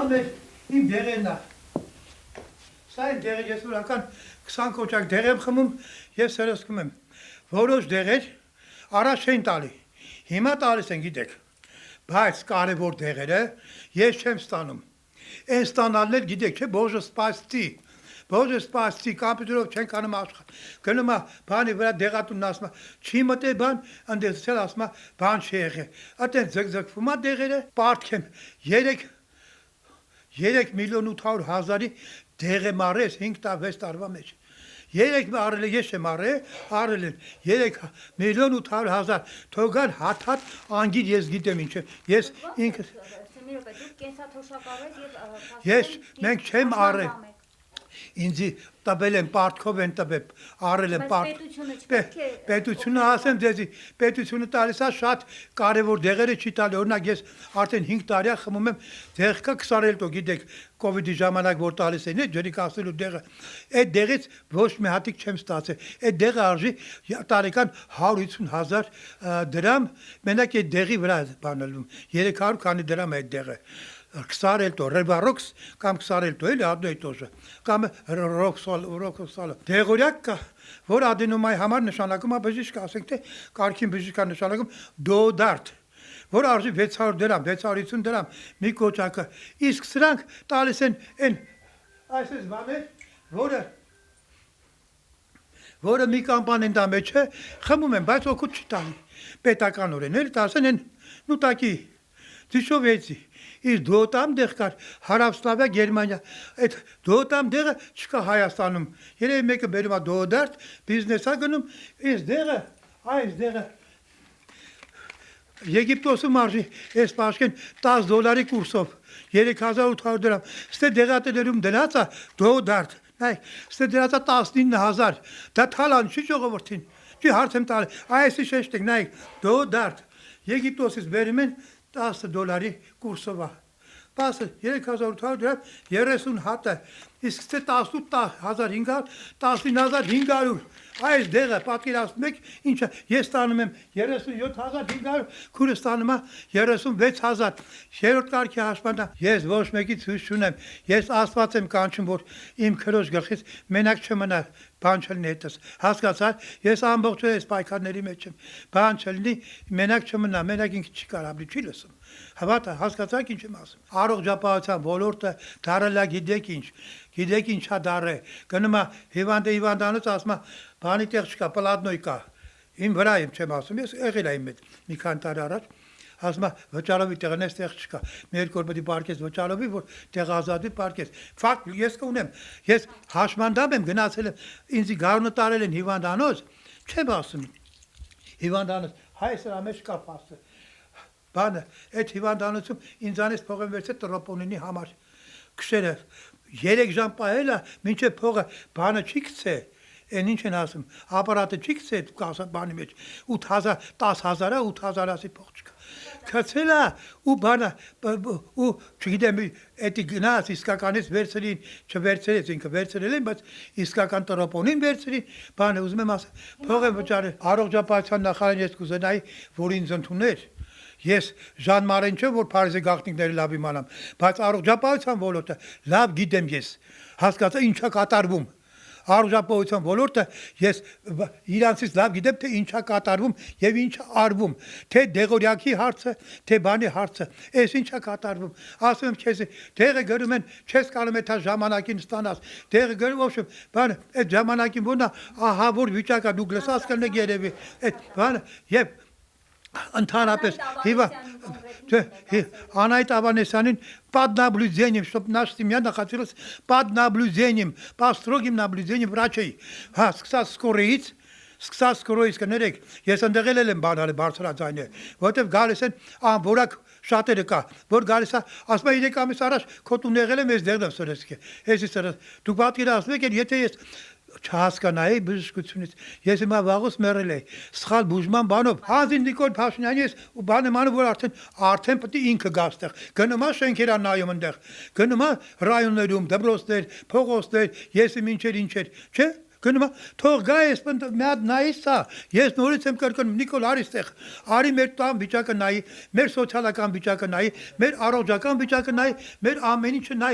Սա իմ դեղերն է։ Սա իմ դեղեր, ես որ ական 20 կոճակ դեղ եմ խմում, ես սրսկում եմ։ Որոշ դեղեր առաջ էին տալի, հիմա տալիս են գիտեք, բայց կարևոր դեղերը ես չեմ ստանում։ Այն ստանալն էլ գիտեք չէ, Բոժը սպասի, կամպյուտերով չենք անում աշխատ։ Գնում է բանի վրա դեղատունն ասում է, չի մտե բան, ընդեսել ասում է, բան չի եղել։ Այդտեղ ձգձգվում է դեղերը, պարտքեմ 3 միլիոն 800 հազարի դեղ եմ առել 5-6 տարվա մեջ։ 3 առել ես չեմ առել են 3 միլիոն 800 հազար թողան հաթ անգիր ես գիտեմ ինչ է ես ինքս ես մենք չեմ առել ինձի տվել են պարտքով են տվել առել են պետությունը ասեմ ձեզի պետությունը տալիս է շատ կարևոր դեղերը չի տալի օրինակ ես արդեն 5 տարի է խմում եմ դեղքը 20 գիտեք կովիդի ժամանակ որ տալիս են ջրիկ ասելու դեղը այդ դեղից ոչ մի հատիկ չեմ ստացել այդ դեղը արժի տարեկան 150,000 դրամ մենակ այդ դեղի վրա բանալում 300 քանի դրամ այդ դեղը Քսարելտո, ռեվարոքս կամ քսարելտո էլի одно и то же կամ ռոքսալ դեղորյակ կա որ ադենոմայի համար նշանակում է բժիշկ ասենք թե կարքին բժիշկա նշանակում դոդարտ որ արժի 600 դրամ 650 դրամ մի կոճակը իսկ սրանք տալիս են այն այսպես բաներ որը մի կամպանեն դա մեջ է խմում են բայց օգուտ չի տալի պետականորեն էլ տասեն են նուտակի դիշովեցի Իր դոտամ դեղ կար Հարավսլավիա Գերմանիա այդ դոտամ դեղը չկա Հայաստանում երևի մեկը բերում է դոդարտ բիզնեսա գնում այս դեղը այս դեղը Եգիպտոսում արժի այս պաշկեն $10 կուրսով 3800 դրամ ստե դեղատերում դրած է դոդարտ նայ ստե դրած է 19000 դա թալան չի ժողովրդին չի հարց եմ տալի այսի շեշտեք նայ դոդարտ Եգիպտոսից բերում են $10 կուրսով է։ Պասը 3800 դրամ 30 հատը, իսկ ստե 18500, 19500, այս դեղը պատկերացնում եք ինչը ես ստանում եմ 37500, քուրը ստանում է 36000, երրորդ կարգի հաշվանդա, ես ոչ մեկի ցույց չունեմ, ես Աստված եմ կանչում, որ իմ քրոջ գլխից մենակ չմնա բան չլինի հետս, հասկացար, ես ամբողջ այս պայքարների մեջ եմ, բան չլինի, մենակ չմնա, մենակ ինքը չի կարաբլի, չի լսում, հավատա, հասկացաք ինչ եմ ասում, առողջապահության ոլորտը դարել է գիտեք ինչա դար է, գնում է հիվանդանոց ասում է, բանի տեղ չկա, պլատնոյ կա, իմ վրա եմ չեմ ասում, ես եղել եմ այդ մի քանի տարի առաջ, ասում է վճարովի տեղն էս տեղ չկա, մի երկու օր պետք է պարկես վճարովի, որ տեղ ազատվի պարկես, ֆակտ ես կունեմ, ես հաշմանդամ եմ գնացել եմ, ինձի գարունը տարել են հիվանդանոց, չեմ ասում, հիվանդանոց, հայ սրա մեջ կա փաստը, բանը, այդ հիվանդանոցում ինձանից փող եմ վերցել տրոպոնինի համար, քշերը 3 ժամ պահել է, մինչև փողը բանը չի գցե, Են ինչ են ասում, ապարատը չի գցե այդ բանի մեջ, 8000, 10000-ը 8000-ասի փող չկա։ Քցել է ու բանը ու չգիտեմ, էդի գնաց իսկականից վերցրին, չվերցրեց ինքը վերցրել են, բայց իսկական տրոպոնին վերցրին, բանը ուզում եմ ասել, փող եմ վճարել, առողջապահության նախարարին ես կուզենայի, որ ինձ ընդուներ։ Ես Ժան Մարեն չէ, որ Փարիզի գաղտնիքները լավ իմանամ, բայց առողջապահության ոլորտը լավ գիտեմ ես, հասկացա ինչա կատարվում։ Առողջապահության ոլորտը ես իրանցից լավ գիտեմ, թե ինչա կատարվում եւ ինչա արվում, թե դեղորյակի հարցը, թե բանի հարցը, այս ինչա կատարվում։ Ասում եմ քեզ, դեղը գրում են, չես կարող այդ ժամանակին ստանաս։ Դեղը գրում ոչմ, բանը այդ ժամանակին որնա, ահա որ վիճակա դուք լսած կլնեք երևի, այդ բանը եւ Ընդհանրապես Անայտ Ավանեսյանին под наблюдением, чтобы наша семья находилась под наблюдением, по строгим наблюдением врачей. Սկսած սկորոյից կներեք, ես ընդեղել եմ բանալի բարձրաձայնը, որտեվ գալիս են անվորակ շատերը կա, որ գալիս է, ասում է 3 ամիս առաջ քո տուն եղել եմ, ես դեղն եմ սրեցի, էսի սրեց, դուք պատկերացնում եք, եթե ես չհասկանայի բժշկությունից, ես հիմա վաղուց մեռել էի, սխալ բուժման բանով, Հանզին Նիկոլ Փաշինյանի ես ու բանը մանը, որ արդեն պետք է ինքը գա ստեղ, գնում է շենքերա նայում ընդեղ, գնում է ռայոններում, դպրոցներ, փողոցներ, ես ինչեր, չէ, գնում թող գա ես մի հատ նայից սա ես նորից եմ կրկնում Նիկոլ Արիստեղ արի մեր տան վիճակը նայի մեր սոցիալական վիճակը նայի մեր առողջական վիճակը նայի մեր ամեն ինչը նայի